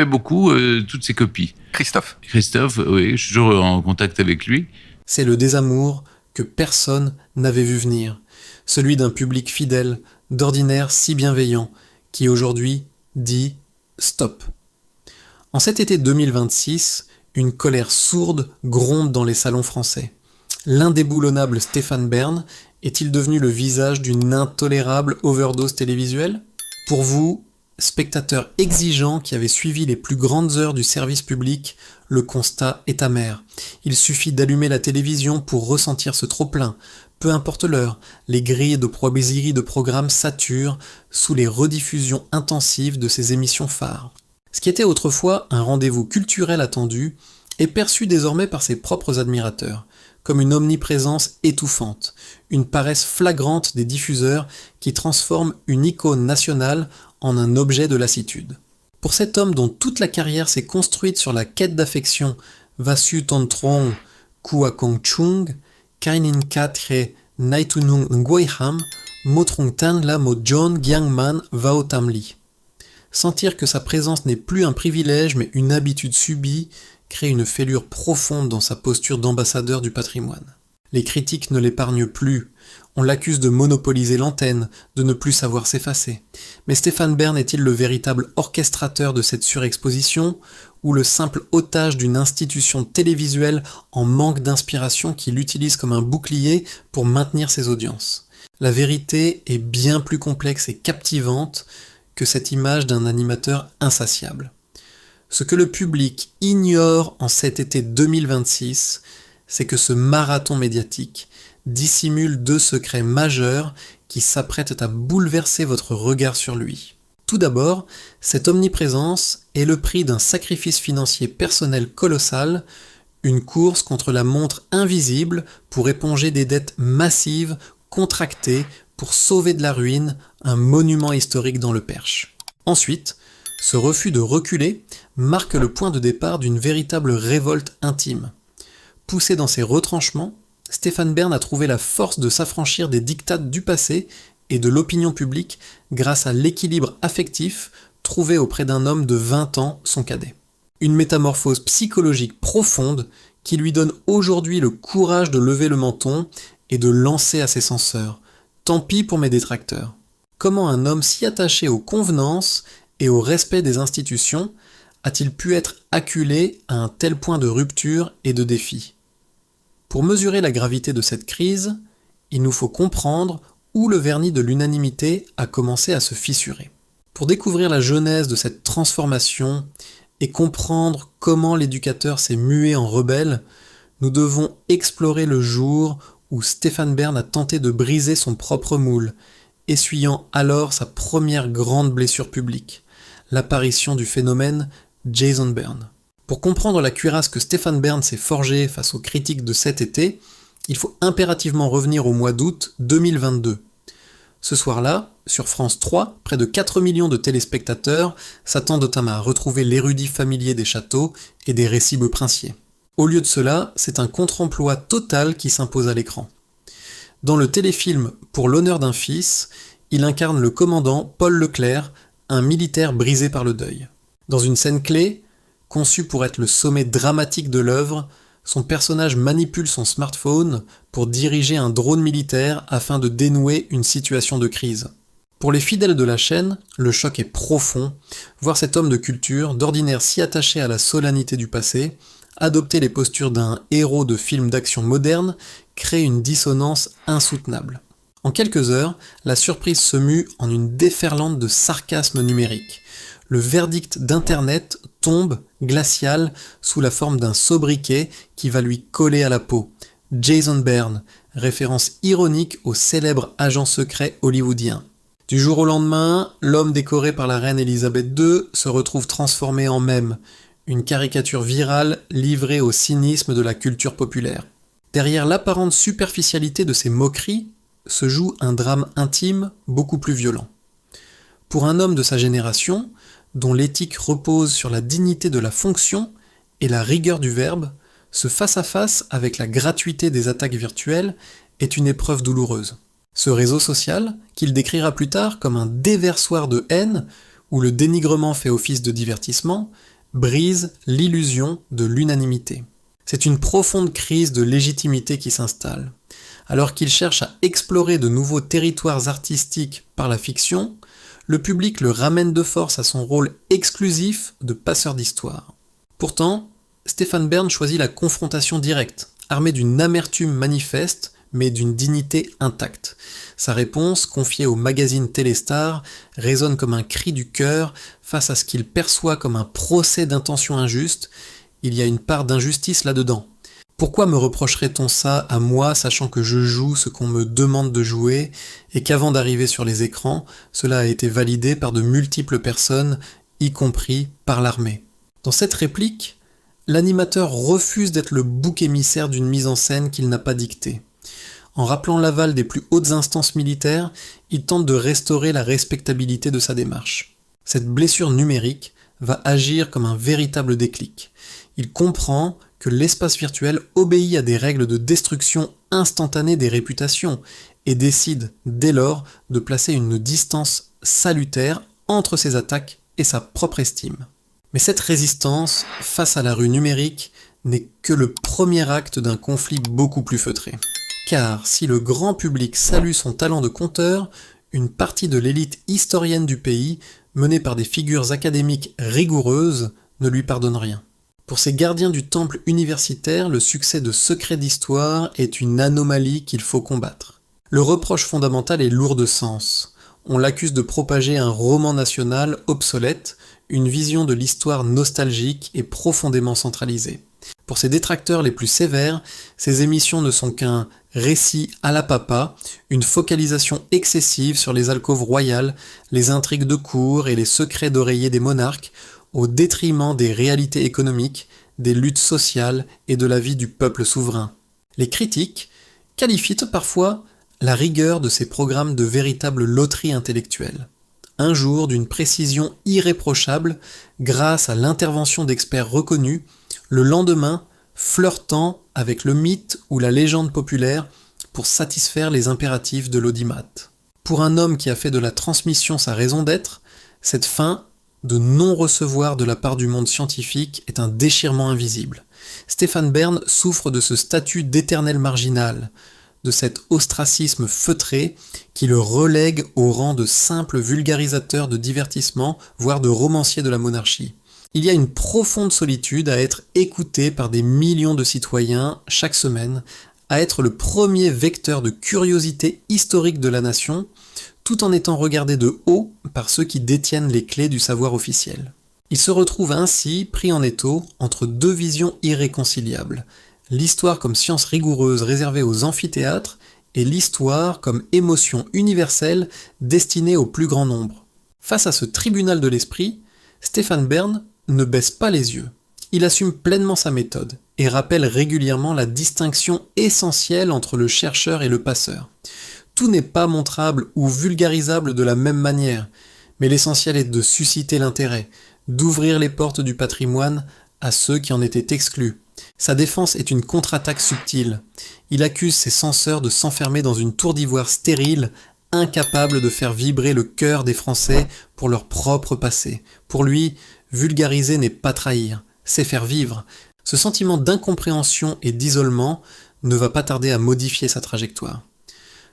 fait beaucoup toutes ses copies. Christophe, oui, je suis toujours en contact avec lui. C'est le désamour que personne n'avait vu venir. Celui d'un public fidèle, d'ordinaire si bienveillant, qui aujourd'hui dit « stop ». En cet été 2026, une colère sourde gronde dans les salons français. L'indéboulonnable Stéphane Bern est-il devenu le visage d'une intolérable overdose télévisuelle ? Pour vous, spectateur exigeant qui avait suivi les plus grandes heures du service public, le constat est amer. Il suffit d'allumer la télévision pour ressentir ce trop-plein. Peu importe l'heure, les grilles de proisiries de programmes saturent sous les rediffusions intensives de ces émissions phares. Ce qui était autrefois un rendez-vous culturel attendu est perçu désormais par ses propres admirateurs comme une omniprésence étouffante, une paresse flagrante des diffuseurs qui transforment une icône nationale en un objet de lassitude. Pour cet homme dont toute la carrière s'est construite sur la quête d'affection, Vasu Tantrong Kua Kong Chung, Kainin Katre Naitunung Ngoiham, Motrung Tanla Mo John Gyangman Vaotamli. Sentir que sa présence n'est plus un privilège mais une habitude subie crée une fêlure profonde dans sa posture d'ambassadeur du patrimoine. Les critiques ne l'épargnent plus. On l'accuse de monopoliser l'antenne, de ne plus savoir s'effacer. Mais Stéphane Bern est-il le véritable orchestrateur de cette surexposition ou le simple otage d'une institution télévisuelle en manque d'inspiration qui l'utilise comme un bouclier pour maintenir ses audiences ? La vérité est bien plus complexe et captivante que cette image d'un animateur insatiable. Ce que le public ignore en cet été 2026, c'est que ce marathon médiatique dissimule deux secrets majeurs qui s'apprêtent à bouleverser votre regard sur lui. Tout d'abord, cette omniprésence est le prix d'un sacrifice financier personnel colossal, une course contre la montre invisible pour éponger des dettes massives contractées pour sauver de la ruine un monument historique dans le Perche. Ensuite, ce refus de reculer marque le point de départ d'une véritable révolte intime. Poussé dans ses retranchements, Stéphane Bern a trouvé la force de s'affranchir des diktats du passé et de l'opinion publique grâce à l'équilibre affectif trouvé auprès d'un homme de 20 ans, son cadet. Une métamorphose psychologique profonde qui lui donne aujourd'hui le courage de lever le menton et de lancer à ses censeurs. Tant pis pour mes détracteurs. Comment un homme si attaché aux convenances et au respect des institutions a-t-il pu être acculé à un tel point de rupture et de défi ? Pour mesurer la gravité de cette crise, il nous faut comprendre où le vernis de l'unanimité a commencé à se fissurer. Pour découvrir la genèse de cette transformation et comprendre comment l'éducateur s'est mué en rebelle, nous devons explorer le jour où Stéphane Bern a tenté de briser son propre moule, essuyant alors sa première grande blessure publique, l'apparition du phénomène Jason Byrne. Pour comprendre la cuirasse que Stéphane Bern s'est forgée face aux critiques de cet été, il faut impérativement revenir au mois d'août 2022. Ce soir-là, sur France 3, près de 4 millions de téléspectateurs s'attendent à retrouver l'érudit familier des châteaux et des récits princiers. Au lieu de cela, c'est un contre-emploi total qui s'impose à l'écran. Dans le téléfilm Pour l'honneur d'un fils, il incarne le commandant Paul Leclerc, un militaire brisé par le deuil. Dans une scène clé, conçue pour être le sommet dramatique de l'œuvre, son personnage manipule son smartphone pour diriger un drone militaire afin de dénouer une situation de crise. Pour les fidèles de la chaîne, le choc est profond, voir cet homme de culture, d'ordinaire si attaché à la solennité du passé, adopter les postures d'un héros de film d'action moderne, crée une dissonance insoutenable. En quelques heures, la surprise se mue en une déferlante de sarcasme numérique. Le verdict d'Internet tombe, glacial, sous la forme d'un sobriquet qui va lui coller à la peau. Jason Byrne, référence ironique au célèbre agent secret hollywoodien. Du jour au lendemain, l'homme décoré par la reine Elisabeth II se retrouve transformé en mème, une caricature virale livrée au cynisme de la culture populaire. Derrière l'apparente superficialité de ces moqueries se joue un drame intime beaucoup plus violent. Pour un homme de sa génération, dont l'éthique repose sur la dignité de la fonction et la rigueur du verbe, ce face-à-face avec la gratuité des attaques virtuelles est une épreuve douloureuse. Ce réseau social, qu'il décrira plus tard comme un déversoir de haine, où le dénigrement fait office de divertissement, brise l'illusion de l'unanimité. C'est une profonde crise de légitimité qui s'installe. Alors qu'il cherche à explorer de nouveaux territoires artistiques par la fiction, le public le ramène de force à son rôle exclusif de passeur d'histoire. Pourtant, Stéphane Bern choisit la confrontation directe, armé d'une amertume manifeste, mais d'une dignité intacte. Sa réponse, confiée au magazine Téléstar, résonne comme un cri du cœur face à ce qu'il perçoit comme un procès d'intention injuste. Il y a une part d'injustice là-dedans. Pourquoi me reprocherait-on ça à moi, sachant que je joue ce qu'on me demande de jouer, et qu'avant d'arriver sur les écrans, cela a été validé par de multiples personnes, y compris par l'armée. Dans cette réplique, l'animateur refuse d'être le bouc émissaire d'une mise en scène qu'il n'a pas dictée. En rappelant l'aval des plus hautes instances militaires, il tente de restaurer la respectabilité de sa démarche. Cette blessure numérique va agir comme un véritable déclic. Il comprend que l'espace virtuel obéit à des règles de destruction instantanée des réputations et décide dès lors de placer une distance salutaire entre ses attaques et sa propre estime. Mais cette résistance face à la rue numérique n'est que le premier acte d'un conflit beaucoup plus feutré. Car si le grand public salue son talent de conteur, une partie de l'élite historienne du pays, menée par des figures académiques rigoureuses, ne lui pardonne rien. Pour ces gardiens du temple universitaire, le succès de Secrets d'Histoire est une anomalie qu'il faut combattre. Le reproche fondamental est lourd de sens. On l'accuse de propager un roman national obsolète, une vision de l'histoire nostalgique et profondément centralisée. Pour ses détracteurs les plus sévères, ces émissions ne sont qu'un récit à la papa, une focalisation excessive sur les alcôves royales, les intrigues de cour et les secrets d'oreiller des monarques, au détriment des réalités économiques, des luttes sociales et de la vie du peuple souverain. Les critiques qualifient parfois la rigueur de ces programmes de véritable loterie intellectuelle. Un jour d'une précision irréprochable grâce à l'intervention d'experts reconnus, le lendemain flirtant avec le mythe ou la légende populaire pour satisfaire les impératifs de l'audimat. Pour un homme qui a fait de la transmission sa raison d'être, cette fin de non-recevoir de la part du monde scientifique est un déchirement invisible. Stéphane Bern souffre de ce statut d'éternel marginal, de cet ostracisme feutré qui le relègue au rang de simple vulgarisateur de divertissement, voire de romancier de la monarchie. Il y a une profonde solitude à être écouté par des millions de citoyens chaque semaine, à être le premier vecteur de curiosité historique de la nation, tout en étant regardé de haut par ceux qui détiennent les clés du savoir officiel. Il se retrouve ainsi pris en étau entre deux visions irréconciliables, l'histoire comme science rigoureuse réservée aux amphithéâtres et l'histoire comme émotion universelle destinée au plus grand nombre. Face à ce tribunal de l'esprit, Stéphane Bern ne baisse pas les yeux. Il assume pleinement sa méthode et rappelle régulièrement la distinction essentielle entre le chercheur et le passeur. Tout n'est pas montrable ou vulgarisable de la même manière, mais l'essentiel est de susciter l'intérêt, d'ouvrir les portes du patrimoine à ceux qui en étaient exclus. Sa défense est une contre-attaque subtile. Il accuse ses censeurs de s'enfermer dans une tour d'ivoire stérile, incapable de faire vibrer le cœur des Français pour leur propre passé. Pour lui, vulgariser n'est pas trahir, c'est faire vivre. Ce sentiment d'incompréhension et d'isolement ne va pas tarder à modifier sa trajectoire.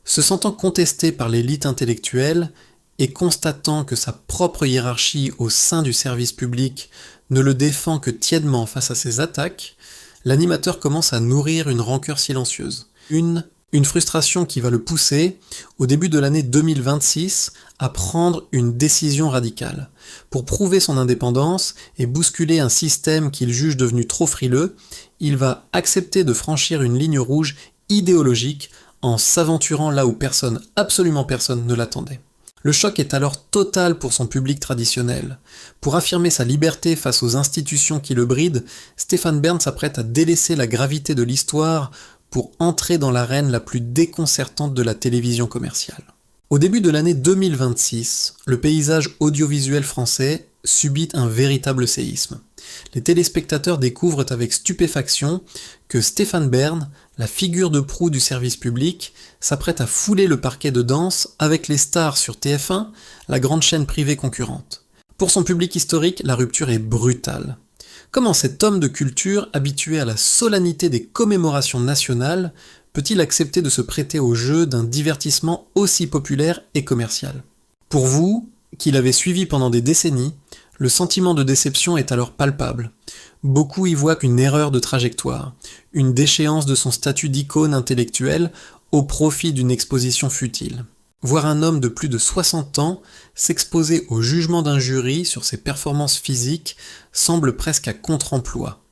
Se sentant contesté par l'élite intellectuelle et constatant que sa propre hiérarchie au sein du service public ne le défend que tièdement face à ses attaques, l'animateur commence à nourrir une rancœur silencieuse. Une frustration qui va le pousser, au début de l'année 2026, à prendre une décision radicale. Pour prouver son indépendance et bousculer un système qu'il juge devenu trop frileux, il va accepter de franchir une ligne rouge idéologique en s'aventurant là où personne, absolument personne, ne l'attendait. Le choc est alors total pour son public traditionnel. Pour affirmer sa liberté face aux institutions qui le brident, Stéphane Bern s'apprête à délaisser la gravité de l'histoire pour entrer dans l'arène la plus déconcertante de la télévision commerciale. Au début de l'année 2026, le paysage audiovisuel français subit un véritable séisme. Les téléspectateurs découvrent avec stupéfaction que Stéphane Bern, la figure de proue du service public, s'apprête à fouler le parquet de danse avec les stars sur TF1, la grande chaîne privée concurrente. Pour son public historique, la rupture est brutale. Comment cet homme de culture, habitué à la solennité des commémorations nationales, peut-il accepter de se prêter au jeu d'un divertissement aussi populaire et commercial ? Pour vous, qui l'avez suivi pendant des décennies, le sentiment de déception est alors palpable. Beaucoup y voient qu'une erreur de trajectoire, une déchéance de son statut d'icône intellectuelle au profit d'une exposition futile. Voir un homme de plus de 60 ans s'exposer au jugement d'un jury sur ses performances physiques semble presque à contre-emploi.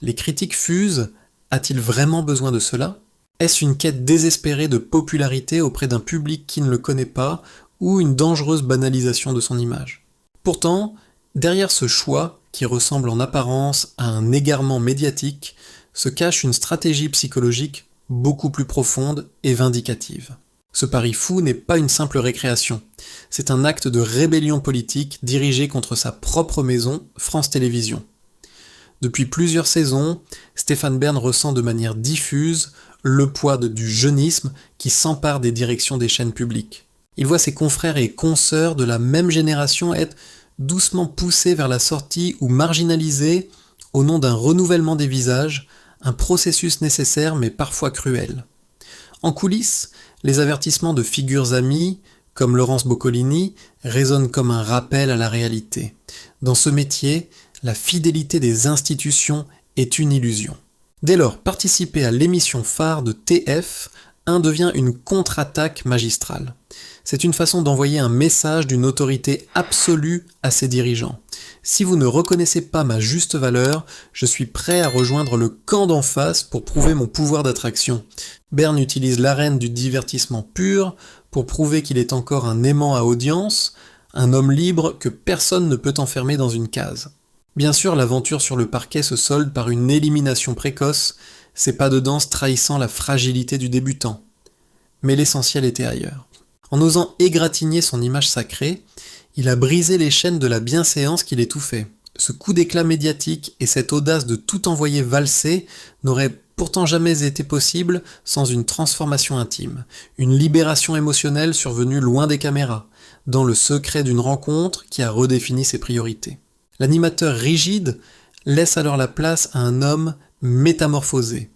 Les critiques fusent, a-t-il vraiment besoin de cela ? Est-ce une quête désespérée de popularité auprès d'un public qui ne le connaît pas ou une dangereuse banalisation de son image ? Pourtant, derrière ce choix, qui ressemble en apparence à un égarement médiatique, se cache une stratégie psychologique beaucoup plus profonde et vindicative. Ce pari fou n'est pas une simple récréation, c'est un acte de rébellion politique dirigé contre sa propre maison, France Télévisions. Depuis plusieurs saisons, Stéphane Bern ressent de manière diffuse le poids du jeunisme qui s'empare des directions des chaînes publiques. Il voit ses confrères et consoeurs de la même génération être doucement poussés vers la sortie ou marginalisés au nom d'un renouvellement des visages, un processus nécessaire mais parfois cruel. En coulisses, les avertissements de figures amies, comme Laurence Boccolini, résonnent comme un rappel à la réalité. Dans ce métier, la fidélité des institutions est une illusion. Dès lors, participer à l'émission phare de TF1 devient une contre-attaque magistrale. C'est une façon d'envoyer un message d'une autorité absolue à ses dirigeants. Si vous ne reconnaissez pas ma juste valeur, je suis prêt à rejoindre le camp d'en face pour prouver mon pouvoir d'attraction. Bern utilise l'arène du divertissement pur pour prouver qu'il est encore un aimant à audience, un homme libre que personne ne peut enfermer dans une case. Bien sûr, l'aventure sur le parquet se solde par une élimination précoce, ses pas de danse trahissant la fragilité du débutant. Mais l'essentiel était ailleurs. En osant égratigner son image sacrée, il a brisé les chaînes de la bienséance qui l'étouffaient. Ce coup d'éclat médiatique et cette audace de tout envoyer valser n'auraient pourtant jamais été possibles sans une transformation intime, une libération émotionnelle survenue loin des caméras, dans le secret d'une rencontre qui a redéfini ses priorités. L'animateur rigide laisse alors la place à un homme métamorphosé.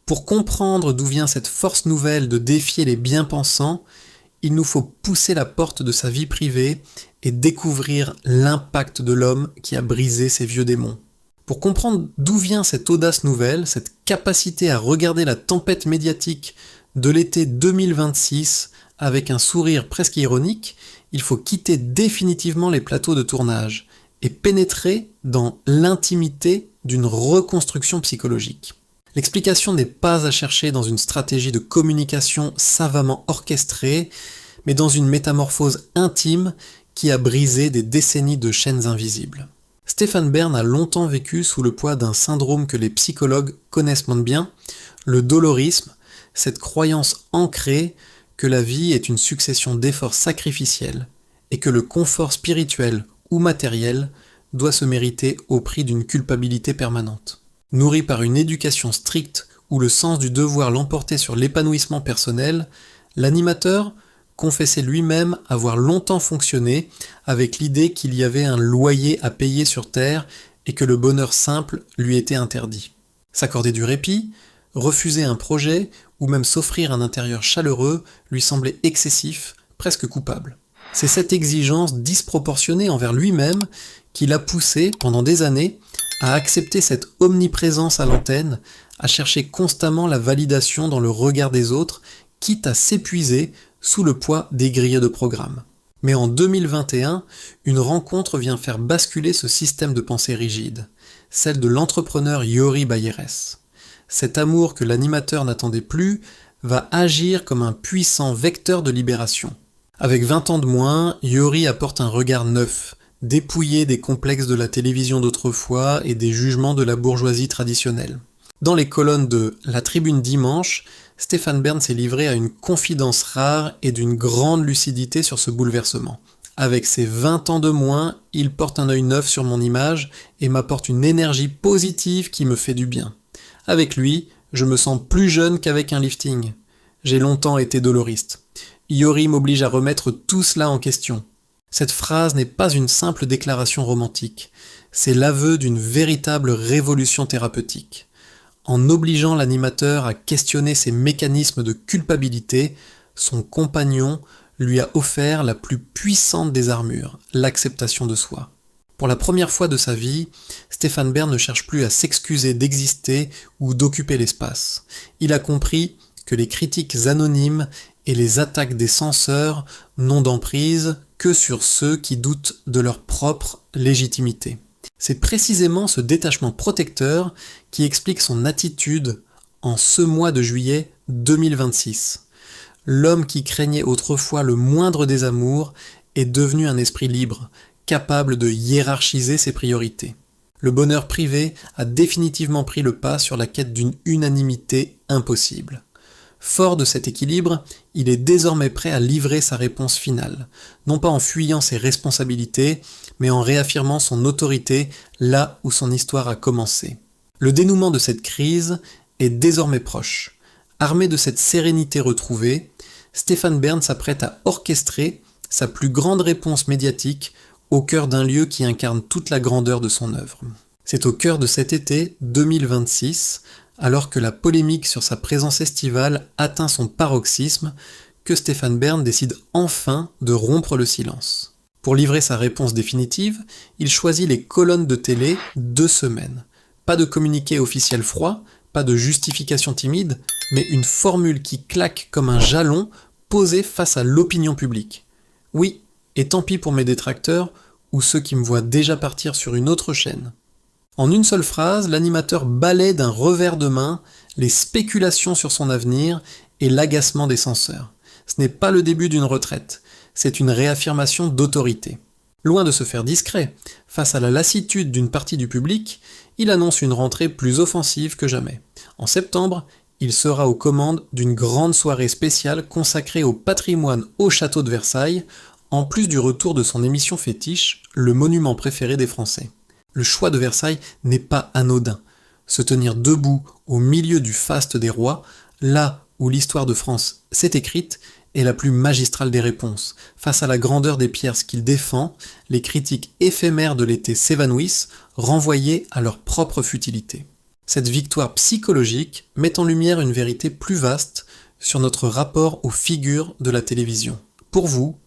Pour comprendre d'où vient cette force nouvelle de défier les bien-pensants, il nous faut pousser la porte de sa vie privée et découvrir l'impact de l'homme qui a brisé ses vieux démons. Pour comprendre d'où vient cette audace nouvelle, cette capacité à regarder la tempête médiatique de l'été 2026 avec un sourire presque ironique, il faut quitter définitivement les plateaux de tournage et pénétrer dans l'intimité d'une reconstruction psychologique. L'explication n'est pas à chercher dans une stratégie de communication savamment orchestrée, mais dans une métamorphose intime qui a brisé des décennies de chaînes invisibles. Stéphane Bern a longtemps vécu sous le poids d'un syndrome que les psychologues connaissent moins bien, le dolorisme, cette croyance ancrée que la vie est une succession d'efforts sacrificiels et que le confort spirituel ou matériel doit se mériter au prix d'une culpabilité permanente. Nourri par une éducation stricte où le sens du devoir l'emportait sur l'épanouissement personnel, l'animateur confessait lui-même avoir longtemps fonctionné avec l'idée qu'il y avait un loyer à payer sur Terre et que le bonheur simple lui était interdit. S'accorder du répit, refuser un projet ou même s'offrir un intérieur chaleureux lui semblait excessif, presque coupable. C'est cette exigence disproportionnée envers lui-même qui l'a poussé, pendant des années, à accepter cette omniprésence à l'antenne, à chercher constamment la validation dans le regard des autres, quitte à s'épuiser sous le poids des grilles de programme. Mais en 2021, une rencontre vient faire basculer ce système de pensée rigide, celle de l'entrepreneur Yori Bayeres. Cet amour que l'animateur n'attendait plus va agir comme un puissant vecteur de libération. Avec 20 ans de moins, Yori apporte un regard neuf, dépouillé des complexes de la télévision d'autrefois et des jugements de la bourgeoisie traditionnelle. Dans les colonnes de La Tribune Dimanche, Stéphane Bern s'est livré à une confidence rare et d'une grande lucidité sur ce bouleversement. Avec ses 20 ans de moins, il porte un œil neuf sur mon image et m'apporte une énergie positive qui me fait du bien. Avec lui, je me sens plus jeune qu'avec un lifting. J'ai longtemps été doloriste. Yori m'oblige à remettre tout cela en question. Cette phrase n'est pas une simple déclaration romantique, c'est l'aveu d'une véritable révolution thérapeutique. En obligeant l'animateur à questionner ses mécanismes de culpabilité, son compagnon lui a offert la plus puissante des armures, l'acceptation de soi. Pour la première fois de sa vie, Stéphane Bern ne cherche plus à s'excuser d'exister ou d'occuper l'espace. Il a compris que les critiques anonymes et les attaques des censeurs n'ont d'emprise que sur ceux qui doutent de leur propre légitimité. C'est précisément ce détachement protecteur qui explique son attitude en ce mois de juillet 2026. L'homme qui craignait autrefois le moindre désamour est devenu un esprit libre, capable de hiérarchiser ses priorités. Le bonheur privé a définitivement pris le pas sur la quête d'une unanimité impossible. Fort de cet équilibre, il est désormais prêt à livrer sa réponse finale, non pas en fuyant ses responsabilités, mais en réaffirmant son autorité là où son histoire a commencé. Le dénouement de cette crise est désormais proche. Armé de cette sérénité retrouvée, Stéphane Bern s'apprête à orchestrer sa plus grande réponse médiatique au cœur d'un lieu qui incarne toute la grandeur de son œuvre. C'est au cœur de cet été 2026, alors que la polémique sur sa présence estivale atteint son paroxysme, que Stéphane Bern décide enfin de rompre le silence. Pour livrer sa réponse définitive, il choisit les colonnes de télé 2 semaines. Pas de communiqué officiel froid, pas de justification timide, mais une formule qui claque comme un jalon posé face à l'opinion publique. Oui, et tant pis pour mes détracteurs ou ceux qui me voient déjà partir sur une autre chaîne. En une seule phrase, l'animateur balaie d'un revers de main les spéculations sur son avenir et l'agacement des censeurs. Ce n'est pas le début d'une retraite, c'est une réaffirmation d'autorité. Loin de se faire discret, face à la lassitude d'une partie du public, il annonce une rentrée plus offensive que jamais. En septembre, il sera aux commandes d'une grande soirée spéciale consacrée au patrimoine au château de Versailles, en plus du retour de son émission fétiche, le monument préféré des Français. Le choix de Versailles n'est pas anodin. Se tenir debout au milieu du faste des rois, là où l'histoire de France s'est écrite, est la plus magistrale des réponses. Face à la grandeur des pièces qu'il défend, les critiques éphémères de l'été s'évanouissent, renvoyées à leur propre futilité. Cette victoire psychologique met en lumière une vérité plus vaste sur notre rapport aux figures de la télévision. Pour vous,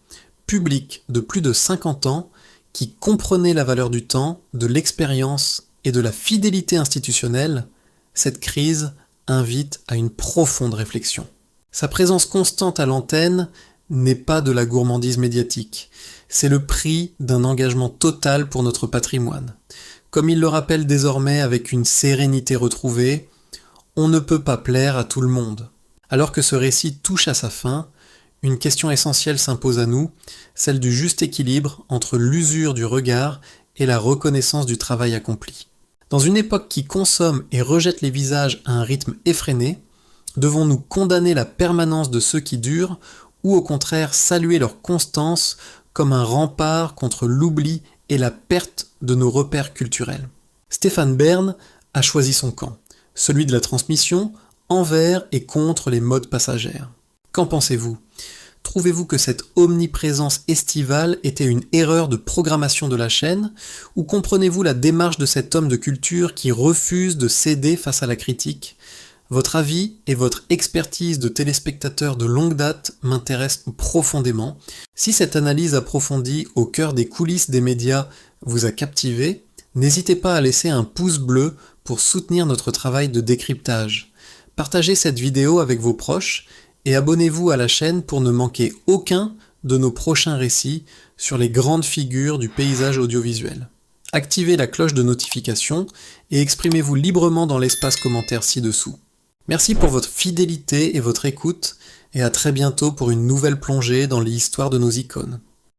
public de plus de 50 ans, qui comprenait la valeur du temps, de l'expérience et de la fidélité institutionnelle, cette crise invite à une profonde réflexion. Sa présence constante à l'antenne n'est pas de la gourmandise médiatique, c'est le prix d'un engagement total pour notre patrimoine. Comme il le rappelle désormais avec une sérénité retrouvée, on ne peut pas plaire à tout le monde. Alors que ce récit touche à sa fin, une question essentielle s'impose à nous, celle du juste équilibre entre l'usure du regard et la reconnaissance du travail accompli. Dans une époque qui consomme et rejette les visages à un rythme effréné, devons-nous condamner la permanence de ceux qui durent ou au contraire saluer leur constance comme un rempart contre l'oubli et la perte de nos repères culturels? Stéphane Bern a choisi son camp, celui de la transmission, envers et contre les modes passagères. Qu'en pensez-vous ? Trouvez-vous que cette omniprésence estivale était une erreur de programmation de la chaîne, ou comprenez-vous la démarche de cet homme de culture qui refuse de céder face à la critique ? Votre avis et votre expertise de téléspectateur de longue date m'intéressent profondément. Si cette analyse approfondie au cœur des coulisses des médias vous a captivé, n'hésitez pas à laisser un pouce bleu pour soutenir notre travail de décryptage. Partagez cette vidéo avec vos proches et abonnez-vous à la chaîne pour ne manquer aucun de nos prochains récits sur les grandes figures du paysage audiovisuel. Activez la cloche de notification et exprimez-vous librement dans l'espace commentaire ci-dessous. Merci pour votre fidélité et votre écoute, et à très bientôt pour une nouvelle plongée dans l'histoire de nos icônes.